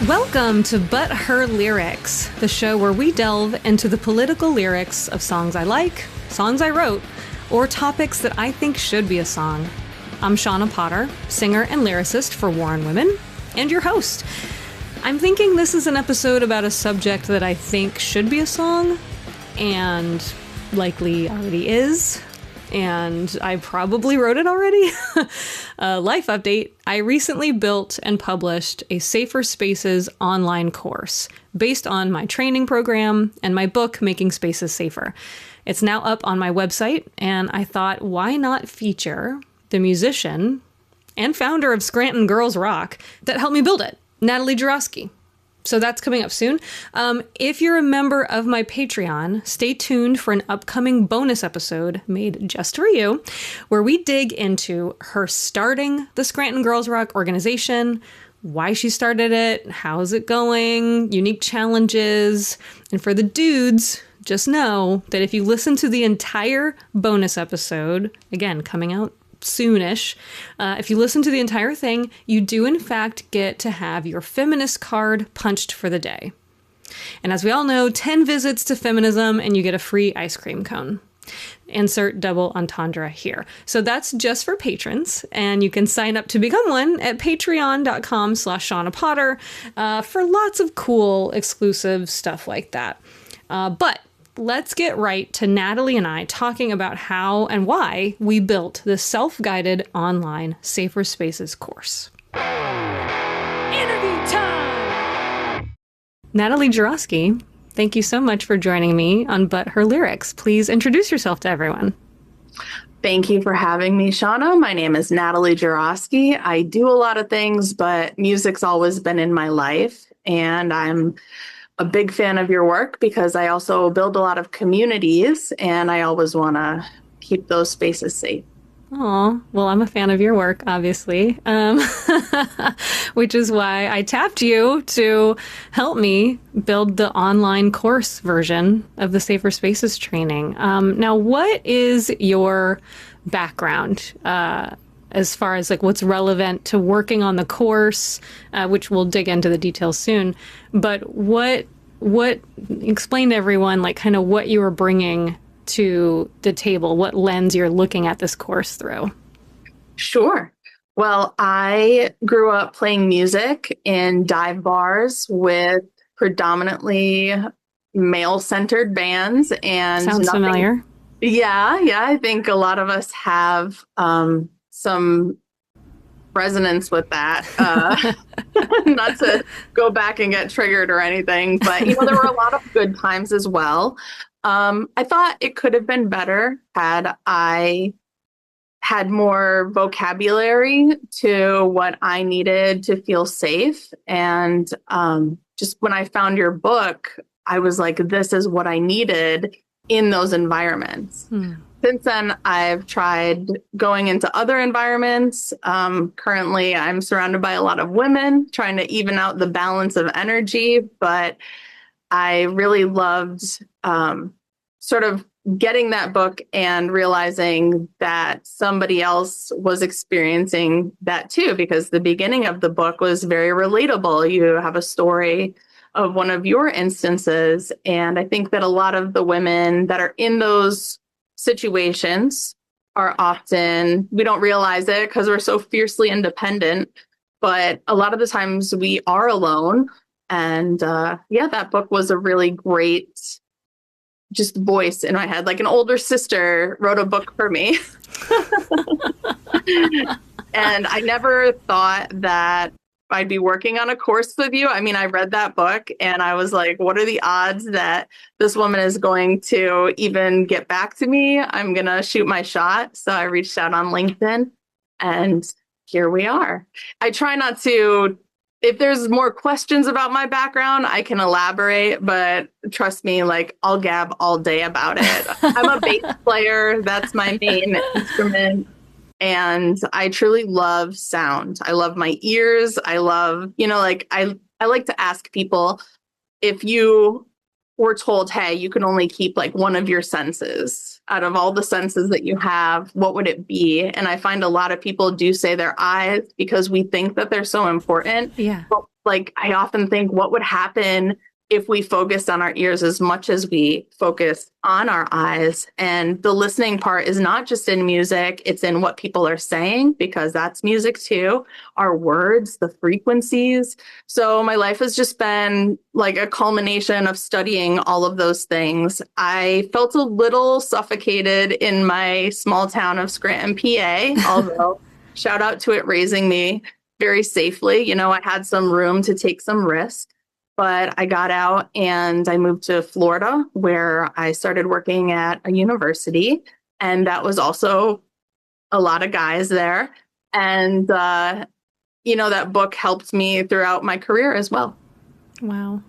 Welcome to But Her Lyrics, the show where we delve into the political lyrics of songs I like, songs I wrote, or topics that I think should be a song. I'm Shauna Potter, singer and lyricist for War on Women, and your host. I'm thinking this is an episode about a subject that I think should be a song, and likely already is, and I probably wrote it already. Life update. I recently built and published a Safer Spaces online course based on my training program and my book, Making Spaces Safer. It's now up on my website, and I thought, why not feature the musician and founder of Scranton Girls Rock that helped me build it, Natalie Jurosky. So that's coming up soon. If you're a member of my Patreon, stay tuned for an upcoming bonus episode made just for you, where we dig into her starting the Scranton Girls Rock organization, why she started it, how's it going, unique challenges. And for the dudes, just know that if you listen to the entire bonus episode, again, coming out soonish, if you listen to the entire thing, you do in fact get to have your feminist card punched for the day. And as we all know, 10 visits to feminism and you get a free ice cream cone. Insert double entendre here. So that's just for patrons, and you can sign up to become one at patreon.com/Shauna Potter for lots of cool exclusive stuff like that. But let's get right to Natalie and I talking about how and why we built this self-guided online Safer Spaces course. Interview time! Natalie Jurosky, thank you so much for joining me on But Her Lyrics. Please introduce yourself to everyone. Thank you for having me, Shauna. My name is Natalie Jurosky. I do a lot of things, but music's always been in my life, and I'm a big fan of your work because I also build a lot of communities, and I always want to keep those spaces safe. Oh, well, I'm a fan of your work, obviously, which is why I tapped you to help me build the online course version of the Safer Spaces training. Now, what is your background as far as like what's relevant to working on the course, which we'll dig into the details soon, but what explain to everyone like kind of what you were bringing to the table, what lens you're looking at this course through? Sure. Well, I grew up playing music in dive bars with predominantly male-centered bands, and sounds familiar. Yeah, I think a lot of us have some resonance with that. Not to go back and get triggered or anything, but there were a lot of good times as well. I thought it could have been better had I had more vocabulary to what I needed to feel safe. And just when I found your book, I was like, this is what I needed in those environments. Since then, I've tried going into other environments. Currently, I'm surrounded by a lot of women, trying to even out the balance of energy. But I really loved sort of getting that book and realizing that somebody else was experiencing that too, because the beginning of the book was very relatable. You have a story of one of your instances. And I think that a lot of the women that are in those situations are often, we don't realize it because we're so fiercely independent, but a lot of the times we are alone. And that book was a really great just voice in my head. Like an older sister wrote a book for me. And I never thought that I'd be working on a course with you. I mean, I read that book and I was like, what are the odds that this woman is going to even get back to me? I'm going to shoot my shot. So I reached out on LinkedIn and here we are. I try not to, if there's more questions about my background, I can elaborate, but trust me, like I'll gab all day about it. I'm a bass player. That's my main instrument. And I truly love sound. I love my ears. I love, I like to ask people, if you we're told, hey, you can only keep like one of your senses out of all the senses that you have. What would it be? And I find a lot of people do say their eyes because we think that they're so important. Yeah. But like, I often think, what would happen if we focused on our ears as much as we focus on our eyes? And the listening part is not just in music, it's in what people are saying, because that's music too, our words, the frequencies. So my life has just been like a culmination of studying all of those things. I felt a little suffocated in my small town of Scranton, PA, although shout out to it raising me very safely. You know, I had some room to take some risk. But I got out and I moved to Florida, where I started working at a university. And that was also a lot of guys there. And, you know, that book helped me throughout my career as well. Wow.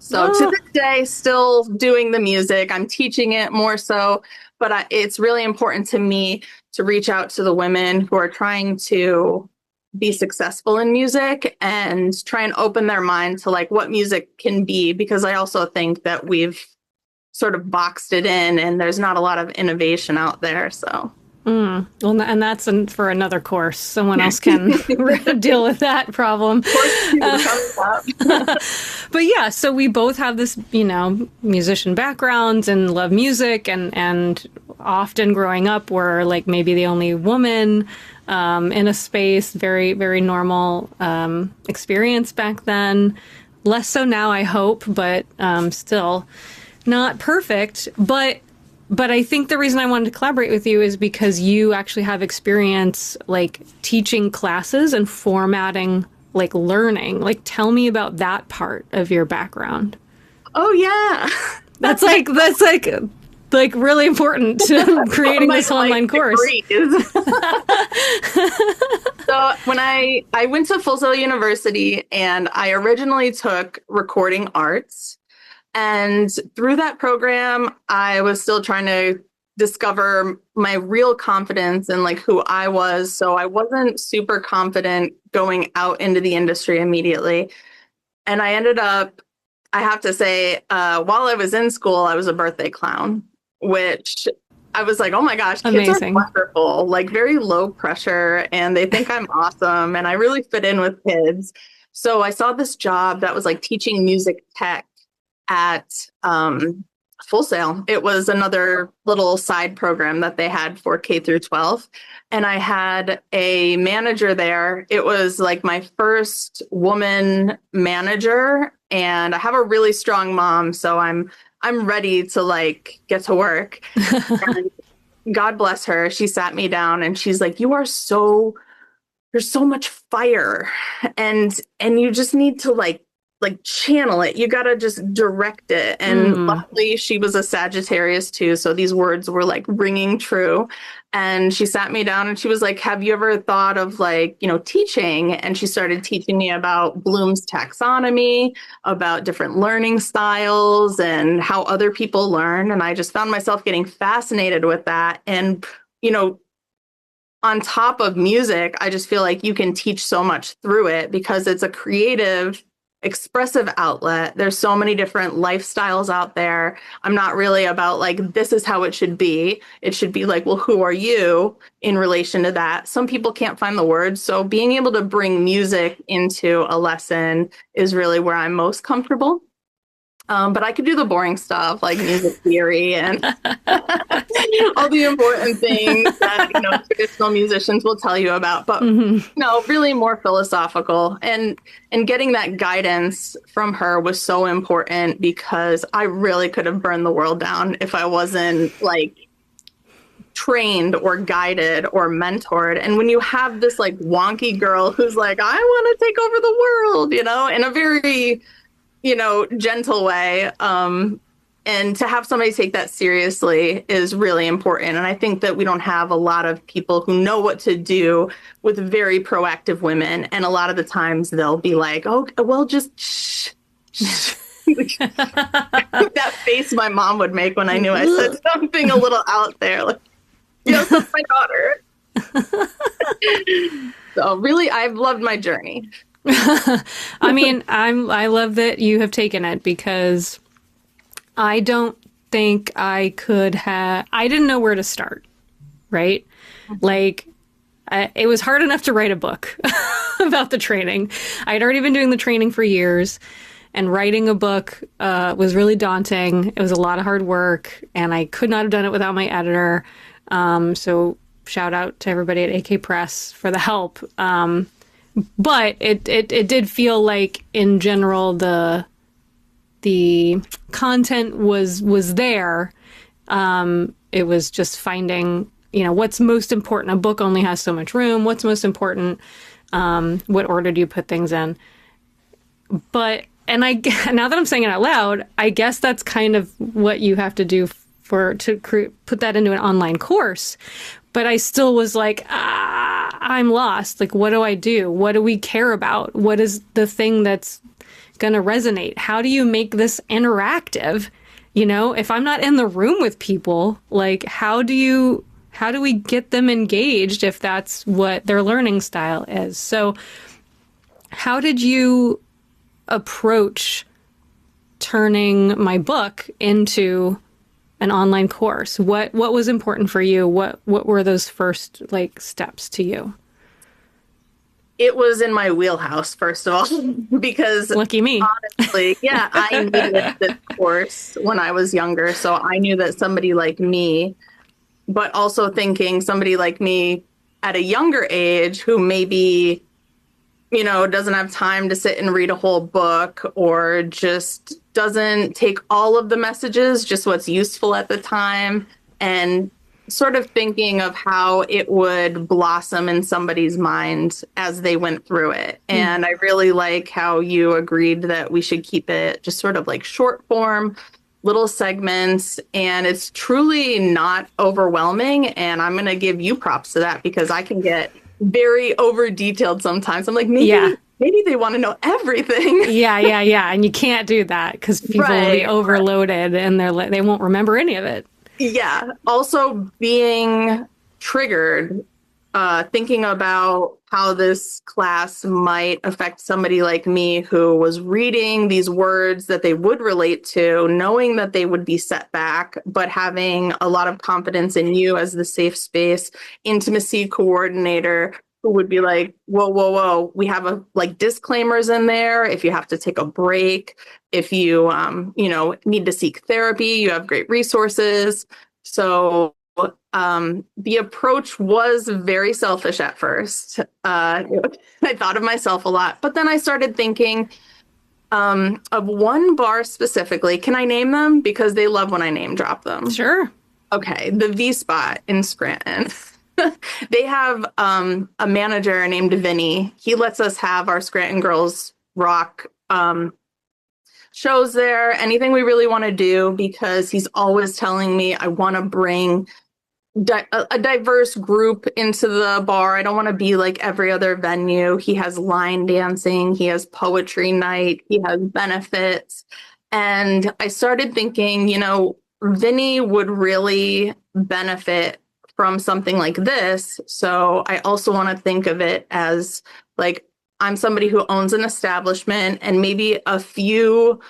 So to this day, still doing the music. I'm teaching it more so. But it's really important to me to reach out to the women who are trying to be successful in music and try and open their mind to like what music can be, because I also think that we've sort of boxed it in and there's not a lot of innovation out there. So well, and that's for another course. Someone else can deal with that problem. But yeah, so we both have this, you know, musician backgrounds and love music, and often growing up we're like maybe the only woman in a space. Very, very normal experience back then. Less so now, I hope, but still not perfect. But I think the reason I wanted to collaborate with you is because you actually have experience like teaching classes and formatting, like learning. Like, tell me about that part of your background. Oh yeah. That's like really important to creating this online course. So when I went to Full Sail University, and I originally took recording arts. And through that program, I was still trying to discover my real confidence in like who I was. So I wasn't super confident going out into the industry immediately. And I ended up, I have to say, while I was in school, I was a birthday clown, which I was like, oh my gosh, kids Amazing. are wonderful, like very low pressure, and they think I'm awesome. And I really fit in with kids. So I saw this job that was like teaching music tech at Full Sail. It was another little side program that they had for K through 12. And I had a manager there. It was like my first woman manager, and I have a really strong mom, so I'm ready to like get to work. And God bless her. She sat me down and she's like, there's so much fire, and you just need to like channel it. You got to just direct it. And luckily she was a Sagittarius too. So these words were like ringing true. And she sat me down and she was like, have you ever thought of like, you know, teaching? And she started teaching me about Bloom's taxonomy, about different learning styles and how other people learn. And I just found myself getting fascinated with that. And, you know, on top of music, I just feel like you can teach so much through it because it's a creative, expressive outlet. There's so many different lifestyles out there. I'm not really about like, this is how it should be. It should be like, well, who are you in relation to that? Some people can't find the words. So being able to bring music into a lesson is really where I'm most comfortable. But I could do the boring stuff like music theory and all the important things that, you know, traditional musicians will tell you about. But no, really more philosophical. And getting that guidance from her was so important because I really could have burned the world down if I wasn't like trained or guided or mentored. And when you have this like wonky girl who's like, I want to take over the world, you know, in a very, you know, gentle way. And to have somebody take that seriously is really important. And I think that we don't have a lot of people who know what to do with very proactive women. And a lot of the times they'll be like, oh, well, just shh. That face my mom would make when I knew I said something a little out there. Like, yes, that's my daughter. So really, I've loved my journey. I mean, I love that you have taken it because I don't think I could have, I didn't know where to start, right? Like, it was hard enough to write a book about the training. I'd already been doing the training for years, and writing a book was really daunting. It was a lot of hard work, and I could not have done it without my editor. So shout out to everybody at AK Press for the help. But it did feel like, in general, the content was there. It was just finding, what's most important. A book only has so much room. What's most important? What order do you put things in? But, and now that I'm saying it out loud, I guess that's kind of what you have to do to put that into an online course. But I still was like, I'm lost. Like, what do I do? What do we care about? What is the thing that's going to resonate? How do you make this interactive? If I'm not in the room with people, like, how do we get them engaged if that's what their learning style is? So how did you approach turning my book into an online course? What was important for you? What were those first steps to you? It was in my wheelhouse, first of all, because lucky me. Honestly, yeah, I needed this course when I was younger. So I knew that somebody like me, but also thinking somebody like me at a younger age who maybe, doesn't have time to sit and read a whole book, or just doesn't take all of the messages, just what's useful at the time, and sort of thinking of how it would blossom in somebody's mind as they went through it. And I really like how you agreed that we should keep it just sort of like short form, little segments, and it's truly not overwhelming. And I'm going to give you props to that, because I can get very over detailed sometimes. I'm like, maybe they want to know everything. Yeah. And you can't do that, because people will be overloaded and they won't remember any of it. Yeah. Also being triggered, thinking about how this class might affect somebody like me who was reading these words that they would relate to, knowing that they would be set back, but having a lot of confidence in you as the safe space intimacy coordinator who would be like, whoa, we have disclaimers in there. If you have to take a break, if you, need to seek therapy, you have great resources. So the approach was very selfish at first. I thought of myself a lot, but then I started thinking of one bar specifically. Can I name them? Because they love when I name drop them. Sure. Okay. The V Spot in Scranton. They have a manager named Vinny. He lets us have our Scranton Girls Rock shows there, anything we really want to do, because he's always telling me I want to bring a diverse group into the bar. I don't want to be like every other venue. He has line dancing. He has poetry night. He has benefits. And I started thinking, Vinny would really benefit from something like this. So I also want to think of it as like, I'm somebody who owns an establishment, and maybe a few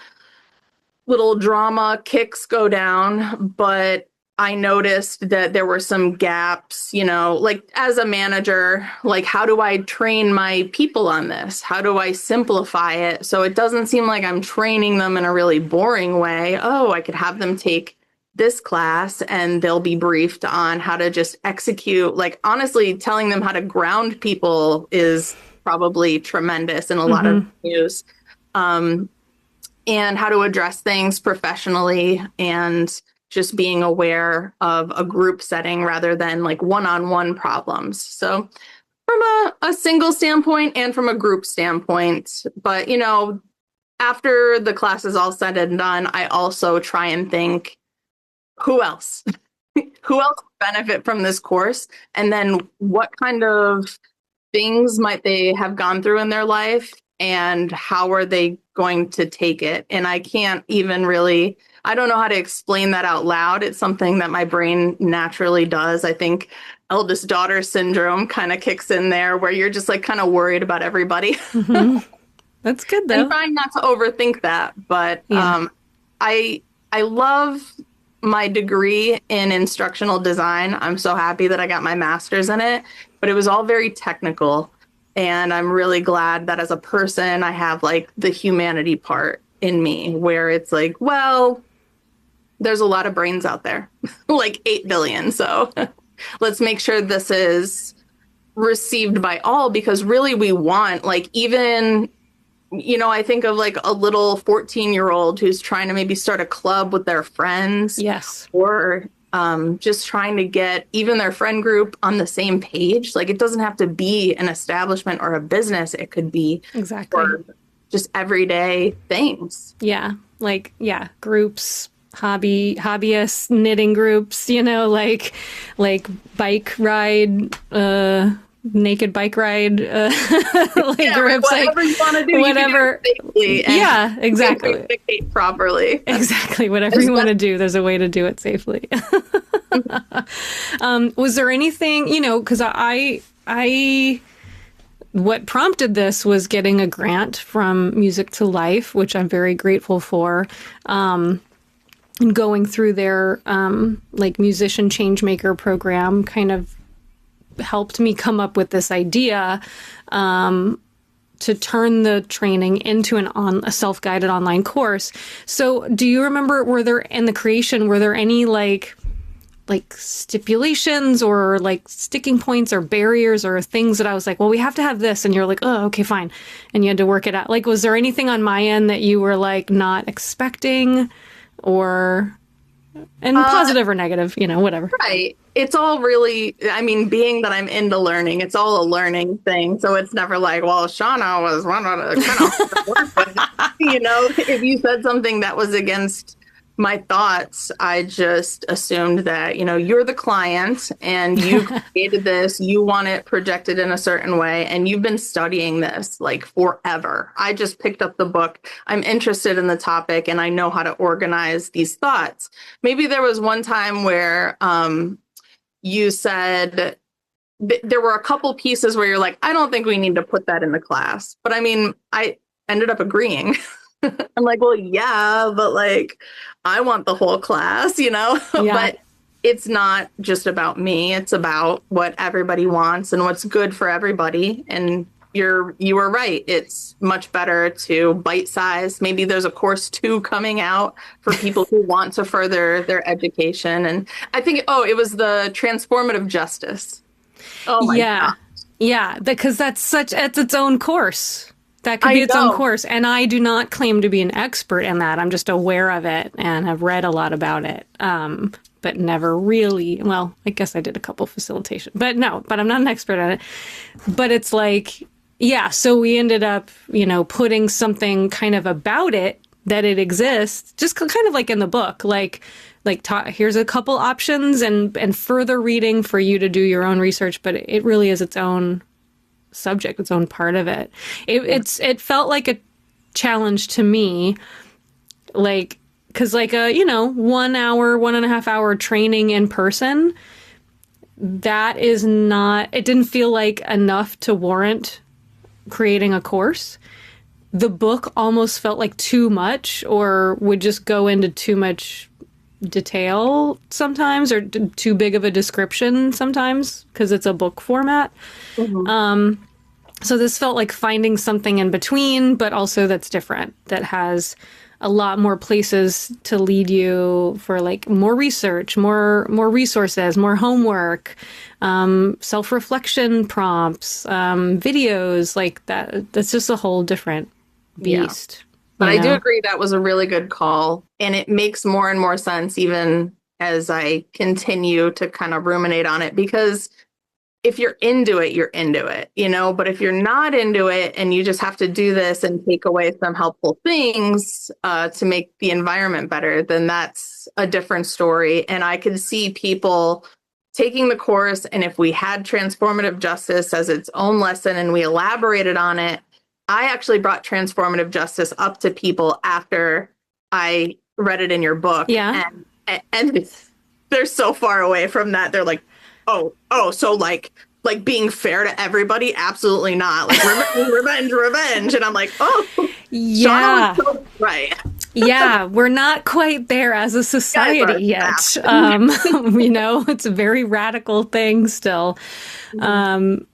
little drama kicks go down, but I noticed that there were some gaps, as a manager, how do I train my people on this? How do I simplify it so it doesn't seem like I'm training them in a really boring way? Oh, I could have them take this class and they'll be briefed on how to just execute. Honestly, telling them how to ground people is probably tremendous in a lot of news, and how to address things professionally, and just being aware of a group setting rather than one-on-one problems. So from a single standpoint and from a group standpoint, but after the class is all said and done, I also try and think, who else would benefit from this course? And then what kind of things might they have gone through in their life, and how are they going to take it? And I can't even really, I don't know how to explain that out loud. It's something that my brain naturally does. I think eldest daughter syndrome kind of kicks in there, where you're just kind of worried about everybody. That's good though. And trying not to overthink that. But I I love my degree in instructional design. I'm so happy that I got my master's in it, but it was all very technical. And I'm really glad that as a person, I have like the humanity part in me where it's like, well, there's a lot of brains out there, like 8 billion. So let's make sure this is received by all, because really we want, like, even, I think of like a little 14-year-old who's trying to maybe start a club with their friends. Yes. Or just trying to get even their friend group on the same page. Like, it doesn't have to be an establishment or a business. It could be exactly just everyday things. Yeah. Like, yeah, groups, hobbyists, knitting groups, like bike ride, naked bike ride, like groups, whatever you want to do, whatever. Yeah, exactly. Communicate properly. Exactly. Whatever you want to do, there's a way to do it safely. Was there anything, because what prompted this was getting a grant from Music to Life, which I'm very grateful for. And going through their like musician changemaker program kind of helped me come up with this idea to turn the training into a self-guided online course. So do you remember, were there any like stipulations or like sticking points or barriers or things that I was like, well, we have to have this, and you're like, oh, okay, fine, and you had to work it out? Like, was there anything on my end that you were like not expecting, or positive or negative, whatever? Right. It's all really, being that I'm into learning, it's all a learning thing. So it's never like, well, Shauna was one of the, if you said something that was against my thoughts, I just assumed that, you're the client and you created this, you want it projected in a certain way, and you've been studying this like forever. I just picked up the book. I'm interested in the topic and I know how to organize these thoughts. Maybe there was one time where you said there were a couple pieces where you're like, I don't think we need to put that in the class. But I ended up agreeing. I'm like, well, yeah, but like, I want the whole class, Yeah. But it's not just about me. It's about what everybody wants and what's good for everybody. And you were right. It's much better to bite size. Maybe there's a course 2 coming out for people who want to further their education. And I think, it was the transformative justice. Oh my God. Yeah. Because it's its own course. That could be its own course. And I do not claim to be an expert in that. I'm just aware of it and have read a lot about it. But never really, well, I guess I did a couple facilitation, but I'm not an expert at it. But it's like, yeah, so we ended up, putting something kind of about it, that it exists, just kind of like in the book, here's a couple options and further reading for you to do your own research. But it really is its own subject, its own part of it. It felt like a challenge to me, like, because like a 1.5 hour training in person, that is not, it didn't feel like enough to warrant creating a course. The book almost felt like too much, or would just go into too much detail sometimes, or too big of a description sometimes, because it's a book format. Mm-hmm. So this felt like finding something in between, but also that's different, that has a lot more places to lead you for like more research, more resources, more homework, self-reflection prompts, videos, like that. That's just a whole different beast. Yeah. But I do agree that was a really good call. And it makes more and more sense even as I continue to kind of ruminate on it, because if you're into it, you're into it, but if you're not into it and you just have to do this and take away some helpful things to make the environment better, then that's a different story. And I could see people taking the course, and if we had transformative justice as its own lesson and we elaborated on it, I actually brought transformative justice up to people after I read it in your book. Yeah. And they're so far away from that. They're like, oh, so like being fair to everybody? Absolutely not. Like revenge. And I'm like, oh, yeah, so right. Yeah, we're not quite there as a society yet. It's a very radical thing still. Um,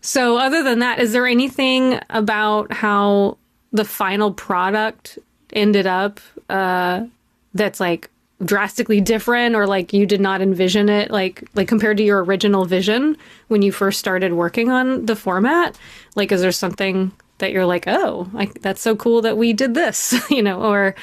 so other than that, is there anything about how the final product ended up that's like drastically different, or like you did not envision it, like compared to your original vision when you first started working on the format? Like, is there something that you're like, oh, that's so cool that we did this, or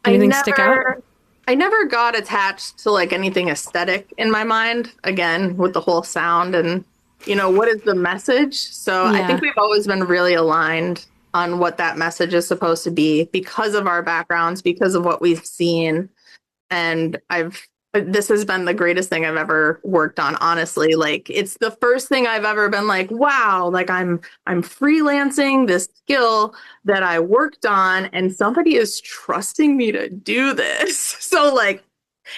anything stick out? I never got attached to like anything aesthetic in my mind, again, with the whole sound and, what is the message? So I think we've always been really aligned on what that message is supposed to be because of our backgrounds, because of what we've seen. And this has been the greatest thing I've ever worked on, honestly. Like, it's the first thing I've ever been like, wow, like I'm freelancing this skill that I worked on and somebody is trusting me to do this. So like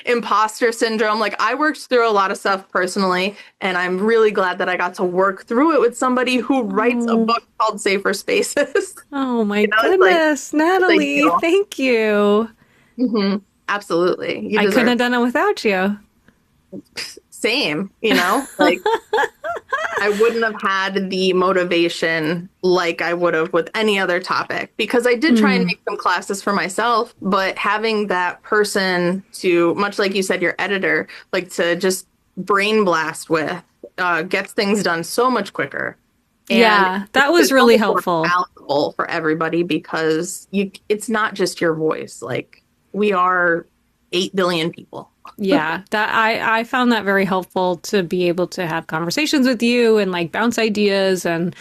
imposter syndrome, like I worked through a lot of stuff personally, and I'm really glad that I got to work through it with somebody who writes a book called Safer Spaces. Oh my goodness, like, Natalie, thank you. Mm-hmm. Absolutely. I couldn't have done it without you. Same, like I wouldn't have had the motivation like I would have with any other topic, because I did try and make some classes for myself, but having that person to, much like you said, your editor, like to just brain blast with, gets things done so much quicker. And that was really helpful. Palatable for everybody, because it's not just your voice. Like, we are 8 billion people. Yeah, that I found that very helpful, to be able to have conversations with you and like bounce ideas and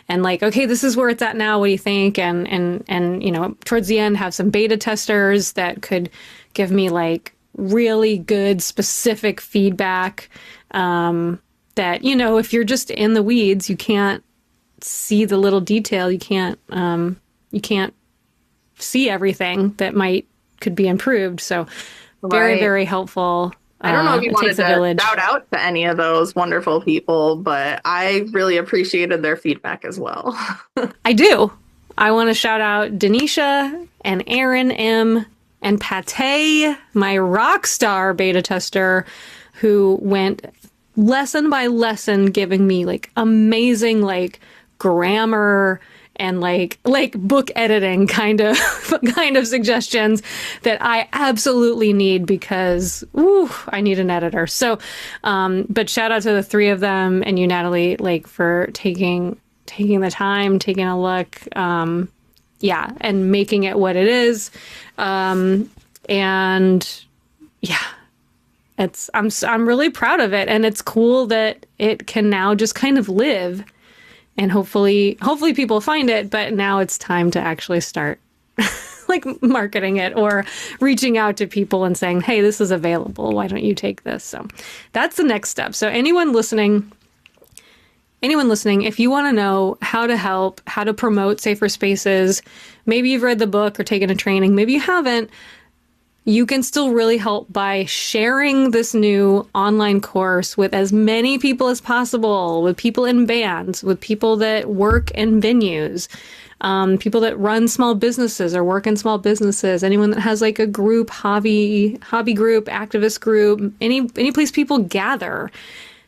like, okay, this is where it's at now. What do you think? And towards the end, have some beta testers that could give me like really good specific feedback. That, if you're just in the weeds, you can't see the little detail. You can't see everything that could be improved. So very, very helpful. I don't know if you wanted to shout out to any of those wonderful people, but I really appreciated their feedback as well. I do. I want to shout out Denisha and Aaron M. and Pate, my rock star beta tester, who went lesson by lesson giving me like amazing like grammar and like book editing kind of suggestions that I absolutely need, because I need an editor. So but shout out to the three of them and you, Natalie, like for taking the time, taking a look, and making it what it is. I'm really proud of it, and it's cool that it can now just kind of live. And hopefully people find it, but now it's time to actually start like marketing it or reaching out to people and saying, hey, this is available. Why don't you take this? So that's the next step. So anyone listening, if you want to know how to help, how to promote safer spaces, maybe you've read the book or taken a training, maybe you haven't, you can still really help by sharing this new online course with as many people as possible, with people in bands, with people that work in venues, people that run small businesses or work in small businesses, anyone that has like a group, hobby group, activist group, any place people gather.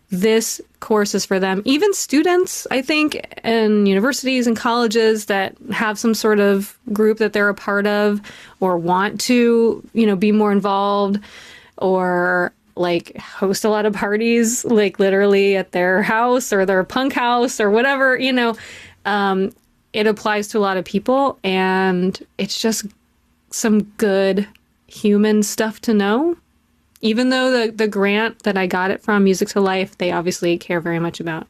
This course is for them. Even students, I think, in universities and colleges that have some sort of group that they're a part of or want to, be more involved or like host a lot of parties, like literally at their house or their punk house or whatever, it applies to a lot of people, and it's just some good human stuff to know. Even though the grant that I got it from, Music to Life, they obviously care very much about,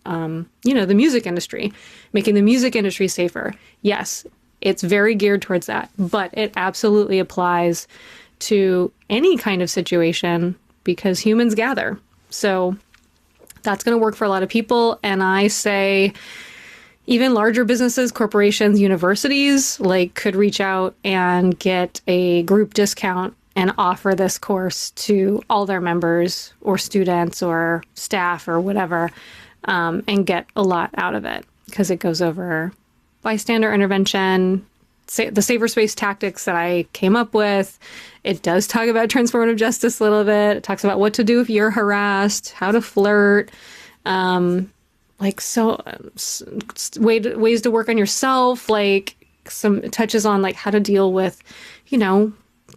the music industry, making the music industry safer. Yes, it's very geared towards that, but it absolutely applies to any kind of situation because humans gather. So that's going to work for a lot of people. And I say even larger businesses, corporations, universities, like could reach out and get a group discount and offer this course to all their members or students or staff or whatever, and get a lot out of it because it goes over bystander intervention, the safer space tactics that I came up with. It does talk about transformative justice a little bit. It talks about what to do if you're harassed, how to flirt, ways to work on yourself, like some touches on like how to deal with,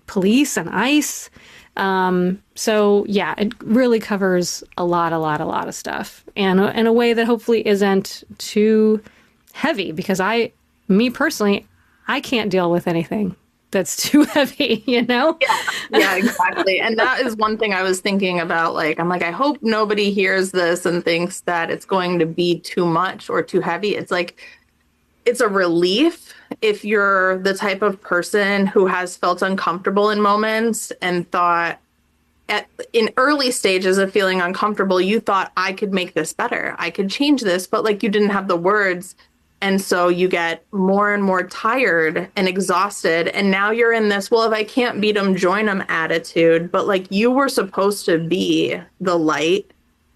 police and ICE. So yeah, it really covers a lot of stuff, and in a way that hopefully isn't too heavy, because me personally, I can't deal with anything that's too heavy, Yeah, exactly. And that is one thing I was thinking about. Like, I'm like, I hope nobody hears this and thinks that it's going to be too much or too heavy. It's like, it's a relief if you're the type of person who has felt uncomfortable in moments and thought in early stages of feeling uncomfortable, you thought I could make this better. I could change this, but like you didn't have the words. And so you get more and more tired and exhausted. And now you're in this, well, if I can't beat them, join them attitude. But like you were supposed to be the light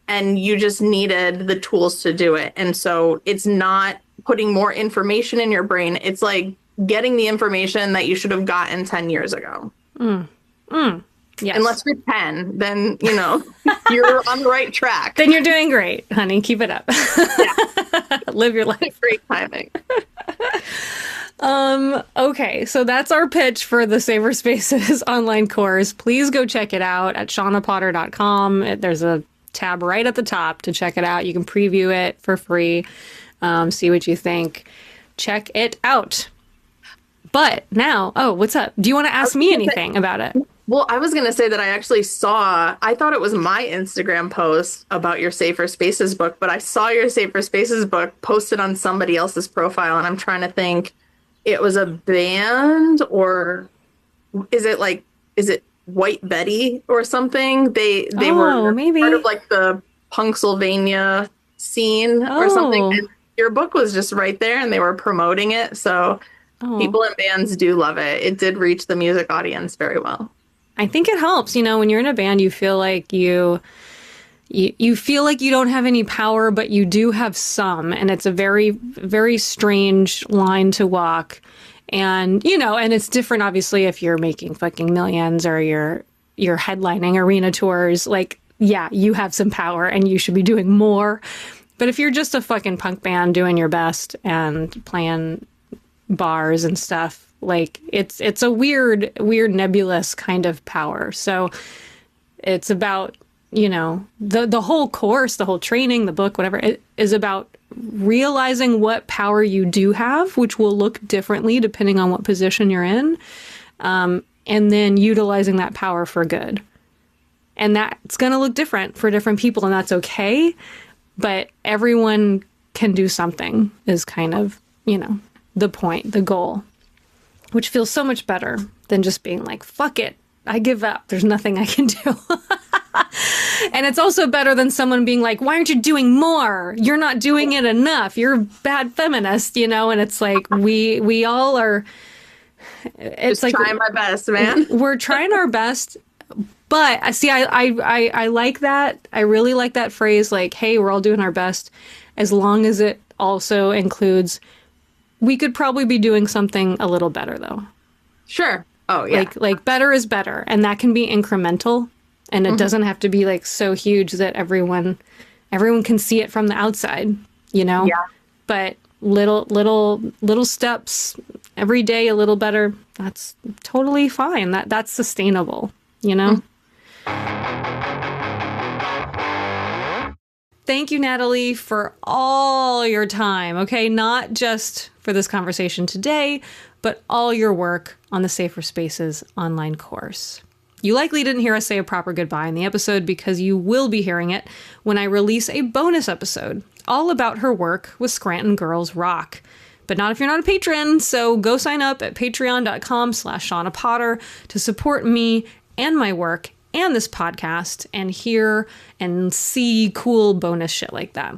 and you just needed the tools to do it. And so it's not putting more information in your brain. It's like getting the information that you should have gotten 10 years ago. Yes. Unless you're 10, then, you're on the right track. Then you're doing great, honey. Keep it up. Yeah. Live your life. Great timing. Okay, so that's our pitch for the Safer Spaces online course. Please go check it out at shawnapotter.com. There's a tab right at the top to check it out. You can preview it for free. See what you think. Check it out. But now, what's up? Do you want to ask me anything about it? Well, I was going to say that I thought it was my Instagram post about your Safer Spaces book, but I saw your Safer Spaces book posted on somebody else's profile, and I'm trying to think, it was a band, or is it White Betty or something? They were maybe part of like the Punksylvania scene or something. And your book was just right there and they were promoting it. So people in bands do love it. It did reach the music audience very well. I think it helps. When you're in a band, you feel like you feel like you don't have any power, but you do have some. And it's a very, very strange line to walk. And, and it's different, obviously, if you're making fucking millions or you're headlining arena tours. Like, yeah, you have some power and you should be doing more. But if you're just a fucking punk band doing your best and playing bars and stuff, like it's a weird nebulous kind of power. So it's about, the whole course, the whole training, the book, whatever, it is about realizing what power you do have, which will look differently depending on what position you're in, and then utilizing that power for good. And that's going to look different for different people, and that's okay. But everyone can do something is kind of, the point, the goal, which feels so much better than just being like, fuck it, I give up. There's nothing I can do. And it's also better than someone being like, why aren't you doing more? You're not doing it enough. You're a bad feminist, and it's like, we all are. It's just like trying my best, man. We're trying our best. But see, I like that. I really like that phrase, like, hey, we're all doing our best, as long as it also includes, we could probably be doing something a little better, though. Sure. Oh, yeah. Like better is better. And that can be incremental. And it doesn't have to be like so huge that everyone can see it from the outside, Yeah. But little steps every day, a little better. That's totally fine. That's sustainable, Thank you, Natalie, for all your time, okay? Not just for this conversation today, but all your work on the Safer Spaces online course. You likely didn't hear us say a proper goodbye in the episode because you will be hearing it when I release a bonus episode all about her work with Scranton Girls Rock. But not if you're not a patron, so go sign up at patreon.com/ShawnaPotter to support me and my work and this podcast and hear and see cool bonus shit like that.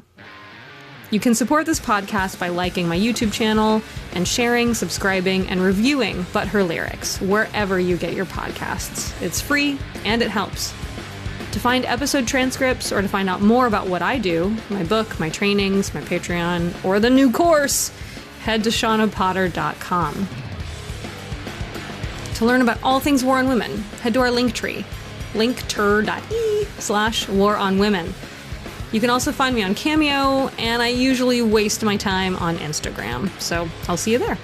You can support this podcast by liking my YouTube channel and sharing, subscribing, and reviewing But Her Lyrics wherever you get your podcasts. It's free and it helps. To find episode transcripts or to find out more about what I do, my book, my trainings, my Patreon, or the new course, head to shawnapotter.com. To learn about all things War on Women, head to our link tree, linktr.ee/waronwomen. You can also find me on Cameo, and I usually waste my time on Instagram, so I'll see you there.